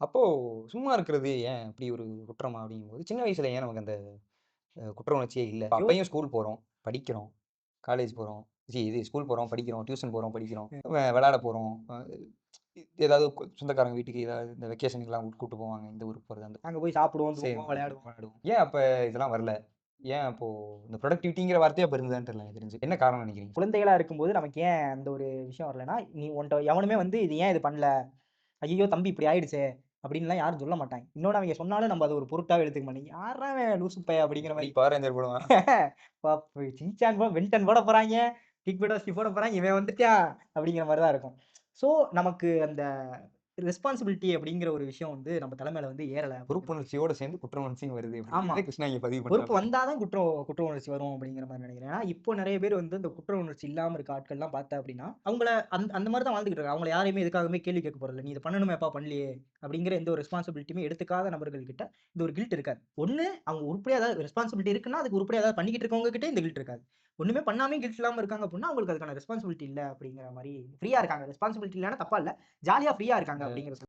அப்போ சும்மா இருக்கிறது ஏன் இப்படி ஒரு குற்றமா அப்படிங்கும்போது, சின்ன வயசுல ஏன் நமக்கு அந்த குற்ற உணர்ச்சியே இல்ல. அப்பயும் ஸ்கூல் போறோம், படிக்கிறோம், காலேஜ் போறோம். இது ஸ்கூல் போறோம், படிக்கிறோம், டியூஷன் போறோம், படிக்கிறோம். விளையாட போறோம். ஏதாவது சொந்தக்காரங்க வீட்டுக்கு ஏதாவது இந்த வெக்கேஷனுக்குலாம் கூட்டு போவாங்க. இந்த ஊருக்கு போறது அந்த அங்க போய் சாப்பிடுவோம், சரி தூங்குவோம், விளையாடுவோம். விளையாடுவோம். ஏன் அப்ப இதெல்லாம் வரல? ஏன் அப்போ இந்த ப்ரொடக்டிவிட்டிங்கிற வார்த்தையே அப்ப இருந்ததான்னு தெரியல எனக்கு தெரிஞ்சு. என்ன காரணம்னு நினைக்கிறீங்க? குழந்தைகளா இருக்கும்போது நமக்கு ஏன் அந்த ஒரு விஷயம் வரலன்னா, நீ உன்ட்ட எவனுமே வந்து இது ஏன் இது பண்ணல? ஐய்யயோ! தம்பி இப்படி ஆயிடுச்சே! அப்படின்லாம் யாரும் சொல்ல மாட்டாங்க. இன்னொன்னு அவைங்க சொன்னாலும் நம்ம அத ஒரு பொருட்டாவே எடுத்துக்க மாட்டோம். யார்றா இவன் லூசு பையன் அப்படிங்கிற மாரி. பவர் ரேஞ்சர் போடுவான். சின்சான் பென்டன் போட போறாய்ங்க. கிக் பட்டாஸ்கி போட போறாய்ங்க. இவன் வந்துட்டான் அப்படிங்கிற மாரி தான் இருக்கும். ஸோ நமக்கு அந்த ரெஸ்பான்சிபிலிட்டி அப்படிங்கிற ஒரு விஷயம் வந்து நம்ம தலைமையில வந்து ஏறல அப்படிங்கிற பொறுப்புணர்ச்சியோட சேர்ந்து குற்ற உணர்ச்சியும் வருது ஆமா. அப்படிங்கிறத கிருஷ்ணா இங்க பதிவு பொறுப்பு பண்றாப்டி. வந்தா தான் குற்ற உணர்ச்சி வரும் அப்படிங்கிற மாரி நெனைக்கிறேன். ஏன்னா, இப்போ நெறைய பேர் வந்து இந்த குற்ற உணர்ச்சி இல்லாம இருக்க ஆட்கள்லாம் பார்த்தா அப்படின்னா, அவங்கள அந்த மாரி தான் வாழ்ந்துகிட்டு இருக்காங்க. அவங்கள யாரையுமே எதுக்காகவுமே கேள்வி கேட்க போறதில்ல. "நீ இத பண்ணணுமேப்பா பண்ணலையே" அப்படிங்கிற எந்த ஒரு ரெஸ்பான்சிபிலிட்டியுமே எடுத்துக்காத நபர்கள் கிட்ட இந்த ஒரு கில்ட் இருக்காது. ஒண்ணு அவங்க உருப்படியா ஏதாவது ரெஸ்பான்சிபிலிட்டி இருக்குன்னா, அதுக்கு உருப்படியா ஏதாவது பண்ணிக்கிட்டு இருக்கவங்க கிட்ட இந்த கில்ட் இருக்காது. ஒண்ணுமே பண்ணாமயே கில்ட் இல்லாம இருக்காங்க அப்படின்னா, அவங்களுக்கு அதுக்கான ரெஸ்பான்சிபிலிட்டி இல்ல அப்படிங்கிற மாரி ஃப்ரீயா இருக்காங்க. ரெஸ்பான்சிபிலிட்டி இல்லன்னா தப்பா இல்ல. ஜாலியா ஃப்ரீயா இருக்காங்க இந்த அப்படிங்கிறது